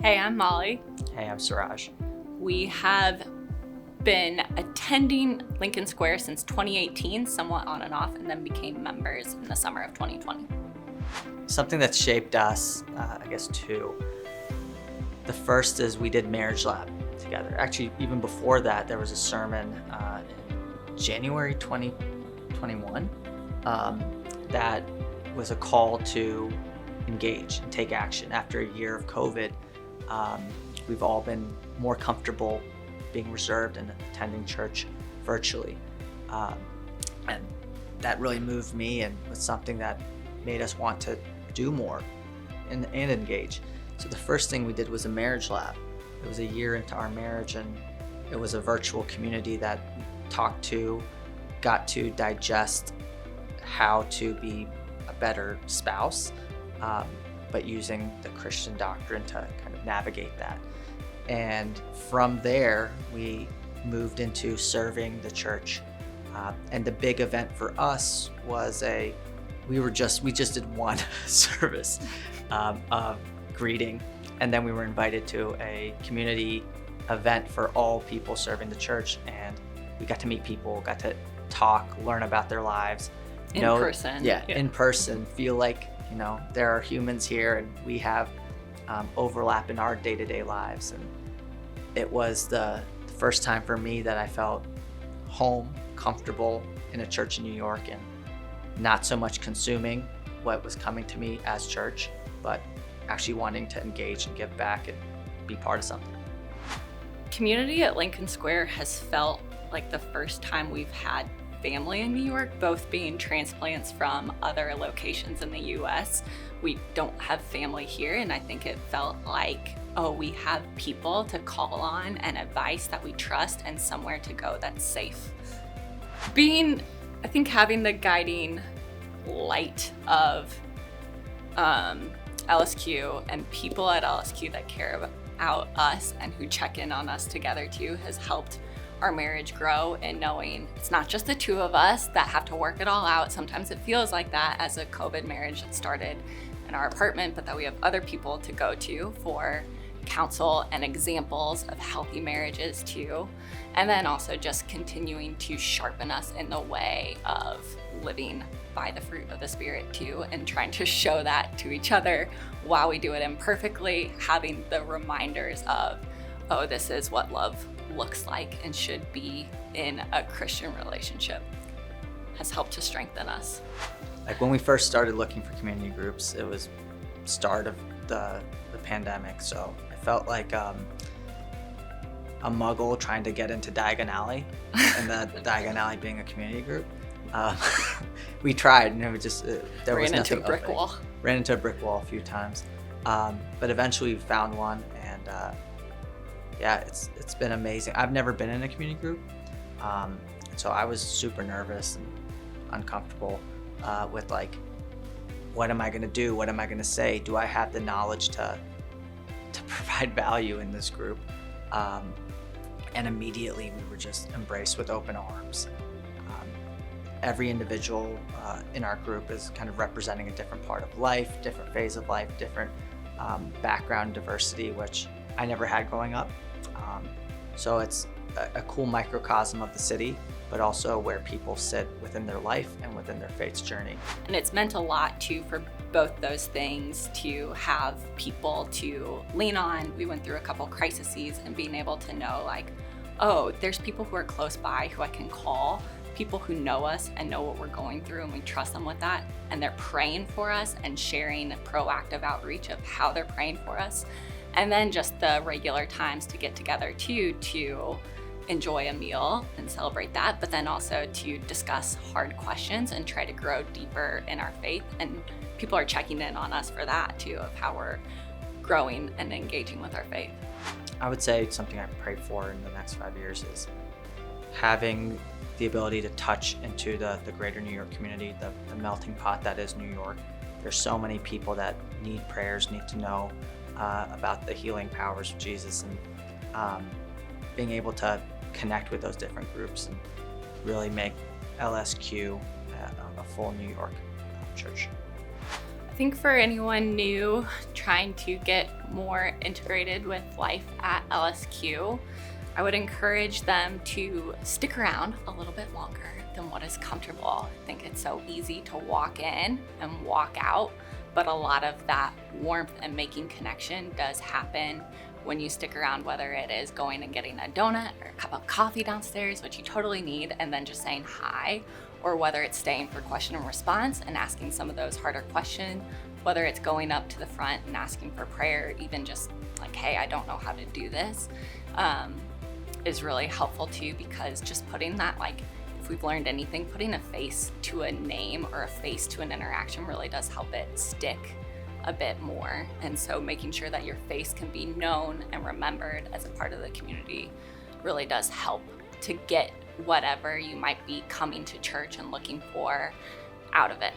Hey, I'm Molly. Hey, I'm Suraj. We have been attending Lincoln Square since 2018, somewhat on and off, and then became members in the summer of 2020. Something that shaped us, two. The first is we did Marriage Lab together. Actually, even before that, there was a sermon in January 2021 that was a call to engage and take action. After a year of COVID, we've all been more comfortable being reserved and attending church virtually. And that really moved me and was something that made us want to do more and engage. So the first thing we did was a marriage lab. It was a year into our marriage, and it was a virtual community that got to digest how to be a better spouse, but using the Christian doctrine to kind of navigate that. And from there, we moved into serving the church. And the big event for us was we just did one service of greeting, and then we were invited to a community event for all people serving the church, and we got to meet people, got to talk, learn about their lives. In person. Yeah, in person. Feel like, there are humans here, and we have overlap in our day-to-day lives. And it was the first time for me that I felt home, comfortable in a church in New York, and not so much consuming what was coming to me as church, but actually wanting to engage and give back and be part of something. Community at Lincoln Square has felt like the first time we've had family in New York, both being transplants from other locations in the US. We don't have family here, and I think it felt like, we have people to call on and advice that we trust and somewhere to go that's safe. Having the guiding light of LSQ and people at LSQ that care about us and who check in on us together too has helped our marriage grow, and knowing it's not just the two of us that have to work it all out. Sometimes it feels like that as a COVID marriage that started in our apartment, but that we have other people to go to for counsel and examples of healthy marriages too. And then also just continuing to sharpen us in the way of living by the fruit of the Spirit too, and trying to show that to each other while we do it imperfectly, having the reminders of, this is what love looks like and should be in a Christian relationship, has helped to strengthen us. Like when we first started looking for community groups, it was start of the pandemic, so I felt like a muggle trying to get into Diagon Alley, and the Diagon Alley being a community group. We tried, and it was just there was nothing. Ran into a brick wall a few times, but eventually we found one, and it's been amazing. I've never been in a community group, so I was super nervous and uncomfortable with like, what am I going to do? What am I going to say? Do I have the knowledge to provide value in this group? And immediately we were just embraced with open arms. Every individual in our group is kind of representing a different part of life, different phase of life, different background diversity, which I never had growing up. So it's a cool microcosm of the city, but also where people sit within their life and within their faith's journey. And it's meant a lot too for both those things to have people to lean on. We went through a couple crises, and being able to know like, there's people who are close by who I can call, people who know us and know what we're going through, and we trust them with that, and they're praying for us and sharing proactive outreach of how they're praying for us. And then just the regular times to get together too, to enjoy a meal and celebrate that, but then also to discuss hard questions and try to grow deeper in our faith. And people are checking in on us for that too, of how we're growing and engaging with our faith. I would say something I pray for in the next 5 years is having the ability to touch into the greater New York community, the melting pot that is New York. There's so many people that need prayers, need to know about the healing powers of Jesus, and being able to connect with those different groups and really make LSQ a full New York church. think for anyone new trying to get more integrated with life at LSQ, I would encourage them to stick around a little bit longer than what is comfortable. I think it's so easy to walk in and walk out, but a lot of that warmth and making connection does happen when you stick around, whether it is going and getting a donut or a cup of coffee downstairs, which you totally need, and then just saying hi, or whether it's staying for question and response and asking some of those harder questions, whether it's going up to the front and asking for prayer, even just like, hey, I don't know how to do this, is really helpful too, because just putting that, like, if we've learned anything, putting a face to a name or a face to an interaction really does help it stick a bit more. And so making sure that your face can be known and remembered as a part of the community really does help to get whatever you might be coming to church and looking for out of it.